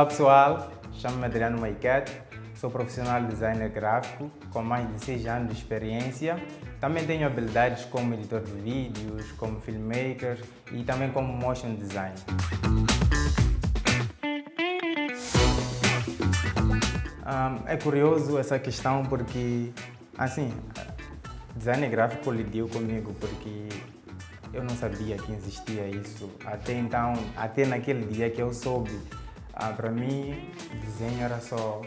Olá pessoal, chamo-me Adriano Maiquete, sou profissional de designer gráfico com mais de 6 anos de experiência. Também tenho habilidades como editor de vídeos, como filmmaker e também como motion design. É curioso essa questão porque, assim, design gráfico colidiu comigo porque eu não sabia que existia isso. Até então, até naquele dia que eu soube, para mim, desenho era só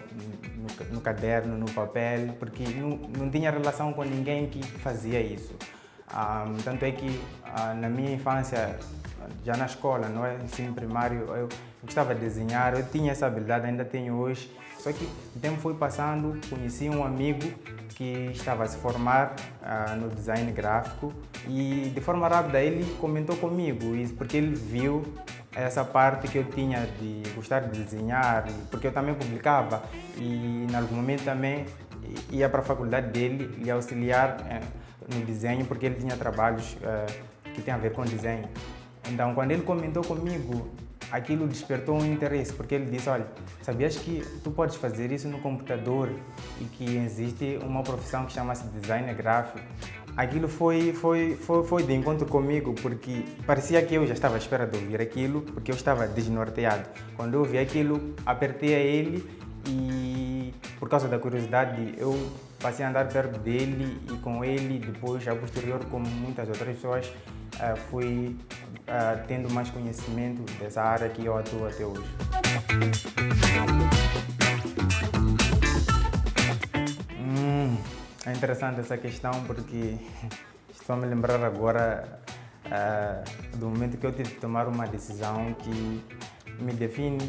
no caderno, no papel, porque não tinha relação com ninguém que fazia isso. Tanto é que na minha infância, já na escola, no ensino primário, eu gostava de desenhar, eu tinha essa habilidade, ainda tenho hoje. Só que o tempo foi passando, conheci um amigo que estava a se formar no design gráfico e de forma rápida ele comentou comigo isso, porque ele viu essa parte que eu tinha de gostar de desenhar, porque eu também publicava e em algum momento também ia para a faculdade dele lhe auxiliar no desenho, porque ele tinha trabalhos que têm a ver com desenho. Então, quando ele comentou comigo, aquilo despertou um interesse, porque ele disse, olha, sabias que tu podes fazer isso no computador e que existe uma profissão que chama-se designer gráfico? Aquilo foi de encontro comigo, porque parecia que eu já estava à espera de ouvir aquilo, porque eu estava desnorteado. Quando eu ouvi aquilo, apertei a ele e, por causa da curiosidade, eu passei a andar perto dele e com ele, depois, a posterior, como muitas outras pessoas, fui tendo mais conhecimento dessa área que eu atuo até hoje. É interessante essa questão porque estou a me lembrar agora do momento que eu tive que tomar uma decisão que me define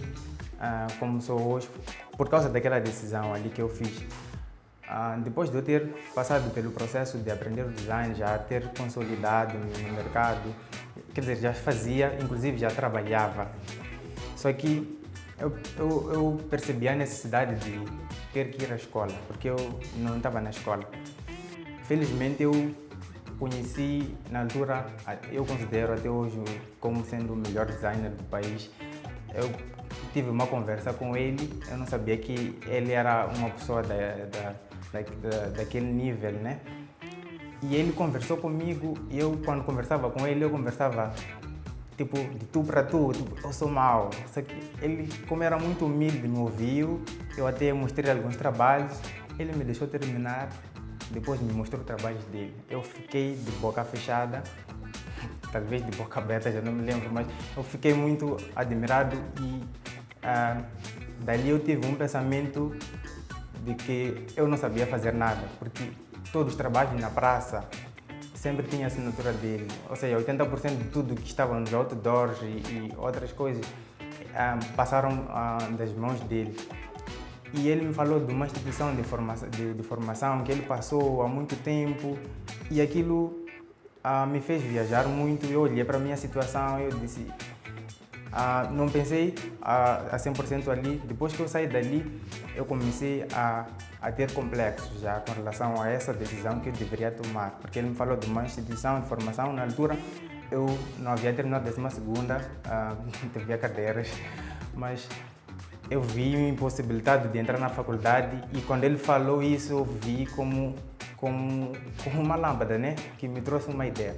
como sou hoje, por causa daquela decisão ali que eu fiz. Depois de eu ter passado pelo processo de aprender o design, já ter consolidado no mercado, quer dizer, já fazia, inclusive já trabalhava. Só que eu percebi a necessidade de ter que ir à escola, porque eu não estava na escola. Felizmente eu conheci, na altura, eu considero até hoje como sendo o melhor designer do país. Eu tive uma conversa com ele, eu não sabia que ele era uma pessoa daquele nível, né? E ele conversou comigo e eu, quando conversava com ele, eu conversava tipo de tu para tu, tipo, eu sou mau. Só que ele, como era muito humilde, me ouviu, eu até mostrei alguns trabalhos, ele me deixou terminar, depois me mostrou os trabalhos dele. Eu fiquei de boca fechada, talvez de boca aberta, já não me lembro, mas eu fiquei muito admirado e dali eu tive um pensamento de que eu não sabia fazer nada, porque todos os trabalhos na praça sempre tinha a assinatura dele, ou seja, 80% de tudo que estava nos outdoors e outras coisas passaram das mãos dele. E ele me falou de uma instituição de formação que ele passou há muito tempo e aquilo me fez viajar muito. Eu olhei para a minha situação e eu disse, não pensei a 100% ali. Depois que eu saí dali, eu comecei a ter complexos já com relação a essa decisão que eu deveria tomar, porque ele me falou de uma instituição de formação. Na altura, eu não havia terminado a 12ª, havia cadeiras, mas eu vi a impossibilidade de entrar na faculdade e quando ele falou isso, eu vi como uma lâmpada, né? Que me trouxe uma ideia.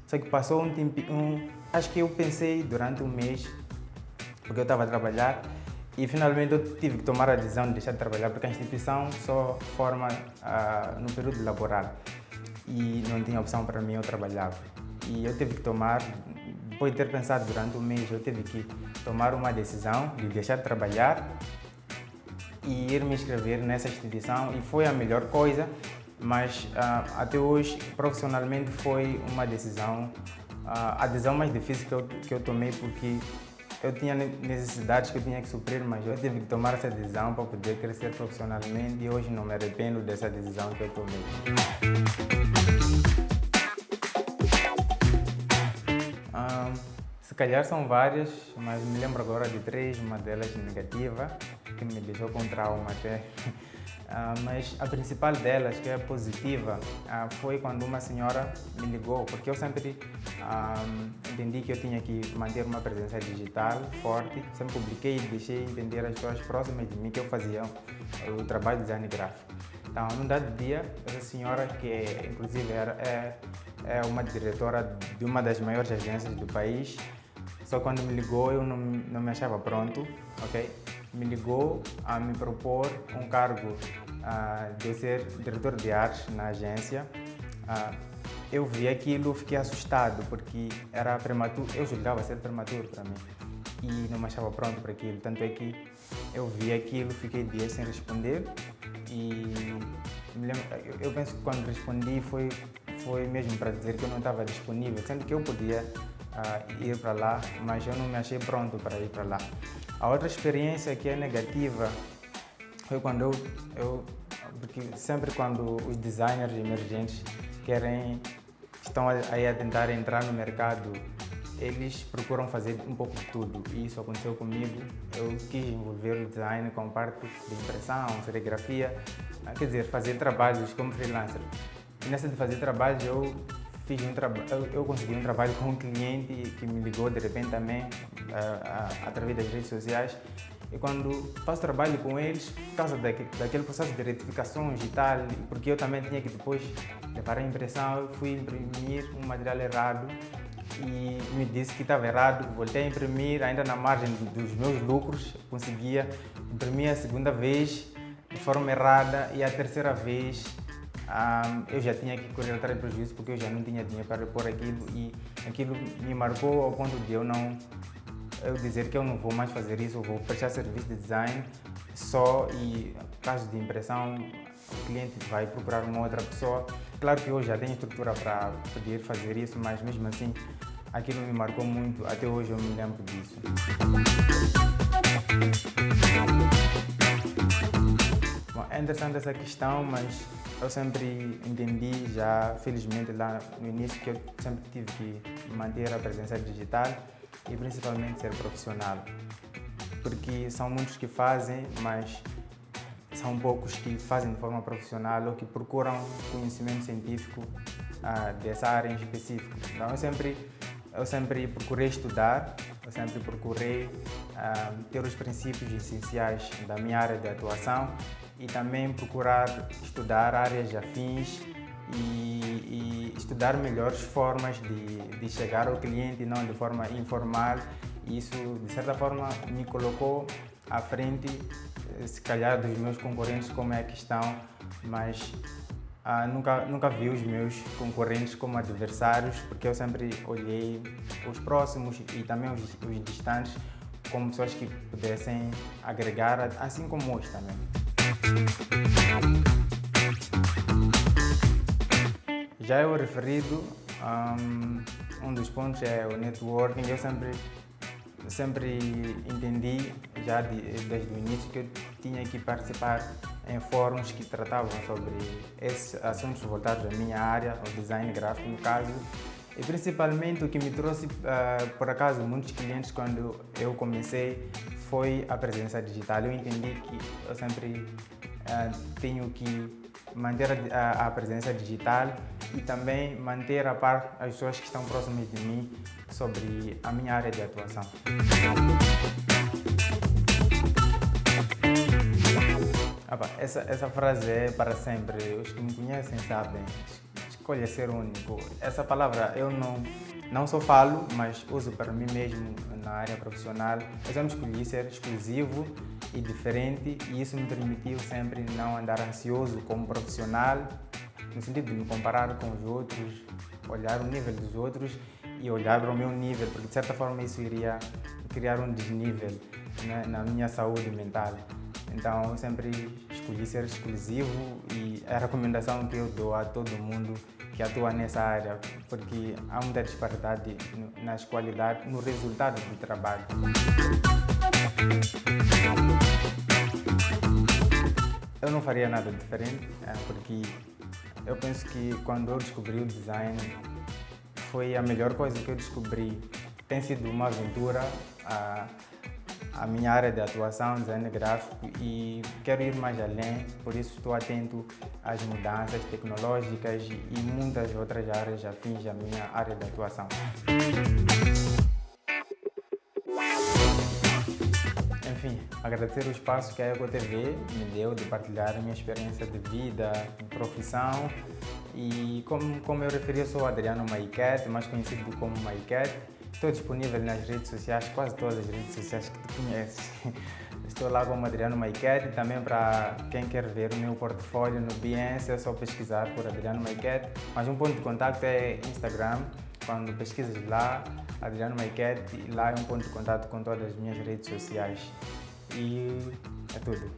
Só que passou um tempo, acho que eu pensei durante um mês, porque eu estava a trabalhar, e finalmente eu tive que tomar a decisão de deixar de trabalhar, porque a instituição só forma no período laboral e não tinha opção para mim, eu trabalhava. E eu tive que tomar, depois de ter pensado durante um mês, eu tive que tomar uma decisão de deixar de trabalhar e ir me inscrever nessa instituição, e foi a melhor coisa, mas até hoje, profissionalmente, foi uma decisão, a decisão mais difícil que eu tomei, porque eu tinha necessidades que eu tinha que suprir, mas eu tive que tomar essa decisão para poder crescer profissionalmente e hoje não me arrependo dessa decisão que eu tomei. Se calhar são várias, mas me lembro agora de três, uma delas negativa, que me deixou com trauma até. Mas a principal delas, que é positiva, foi quando uma senhora me ligou, porque eu sempre entendi que eu tinha que manter uma presença digital forte, sempre publiquei e deixei entender às pessoas próximas de mim que eu fazia o trabalho de design gráfico. Então, num dado dia, essa senhora, que inclusive é uma diretora de uma das maiores agências do país, só quando me ligou eu não me achava pronto, ok? Me ligou a me propor um cargo de eu ser diretor de artes na agência. Eu vi aquilo, fiquei assustado porque era prematuro, eu julgava ser prematuro para mim e não me achava pronto para aquilo. Tanto é que eu vi aquilo, fiquei dias sem responder e eu penso que quando respondi foi mesmo para dizer que eu não estava disponível, sendo que eu podia ir para lá, mas eu não me achei pronto para ir para lá. A outra experiência que é negativa foi quando porque sempre quando os designers emergentes estão aí a tentar entrar no mercado, eles procuram fazer um pouco de tudo e isso aconteceu comigo. Eu quis envolver o design com parte de impressão, serigrafia, quer dizer, fazer trabalhos como freelancer. E nessa de fazer trabalhos eu consegui um trabalho com um cliente que me ligou de repente também através das redes sociais. E quando faço trabalho com eles, por causa daquele processo de retificações e tal, porque eu também tinha que depois levar a impressão, eu fui imprimir um material errado e me disse que estava errado, voltei a imprimir, ainda na margem dos meus lucros, conseguia imprimir a segunda vez de forma errada e a terceira vez eu já tinha que correr atrás de prejuízo porque eu já não tinha dinheiro para repor aquilo e aquilo me marcou ao ponto de eu dizer que eu não vou mais fazer isso, eu vou prestar serviço de design só e caso de impressão o cliente vai procurar uma outra pessoa. Claro que eu já tenho estrutura para poder fazer isso, mas mesmo assim aquilo me marcou muito, até hoje eu me lembro disso. Bom, é interessante essa questão, mas eu sempre entendi já, felizmente lá no início, que eu sempre tive que manter a presença digital e principalmente ser profissional, porque são muitos que fazem, mas são poucos que fazem de forma profissional ou que procuram conhecimento científico dessa área em específico. Então eu sempre procurei estudar, eu sempre procurei ter os princípios essenciais da minha área de atuação e também procurar estudar áreas afins e estudar melhores formas de chegar ao cliente, não de forma informal. Isso, de certa forma, me colocou à frente, se calhar, dos meus concorrentes, como é a questão, mas nunca vi os meus concorrentes como adversários, porque eu sempre olhei os próximos e também os distantes como pessoas que pudessem agregar, assim como hoje também. Já eu referido, um dos pontos é o networking. Eu sempre entendi, já desde o início, que eu tinha que participar em fóruns que tratavam sobre esses assuntos voltados à minha área, ao design gráfico no caso. E principalmente o que me trouxe, por acaso, muitos clientes quando eu comecei foi a presença digital. Eu entendi que eu sempre tenho que manter a presença digital e também manter a par as pessoas que estão próximas de mim sobre a minha área de atuação. Essa frase é para sempre. Os que me conhecem sabem. Escolha ser único. Essa palavra eu não só falo, mas uso para mim mesmo na área profissional. Eu sempre escolhi ser exclusivo e diferente e isso me permitiu sempre não andar ansioso como profissional, no sentido de me comparar com os outros, olhar o nível dos outros e olhar para o meu nível, porque de certa forma isso iria criar um desnível, né, na minha saúde mental. Então eu sempre escolhi ser exclusivo e é a recomendação que eu dou a todo mundo que atua nessa área, porque há muita disparidade nas qualidades, no resultado do trabalho. Eu não faria nada diferente, porque eu penso que quando eu descobri o design foi a melhor coisa que eu descobri, tem sido uma aventura a minha área de atuação, design gráfico, e quero ir mais além, por isso estou atento às mudanças tecnológicas e muitas outras áreas afins à minha área de atuação. Enfim, agradecer o espaço que a EcoTV me deu de partilhar a minha experiência de vida, de profissão, e como eu referi, eu sou Adriano Maiquet, mais conhecido como Maiquet. Estou disponível nas redes sociais, quase todas as redes sociais que tu conheces. Estou lá como Adriano Maiquet, e também para quem quer ver o meu portfólio no Behance, é só pesquisar por Adriano Maiquet. Mas um ponto de contato é Instagram, quando pesquisas lá, Adriano Maiquet, e lá é um ponto de contato com todas as minhas redes sociais. E é tudo.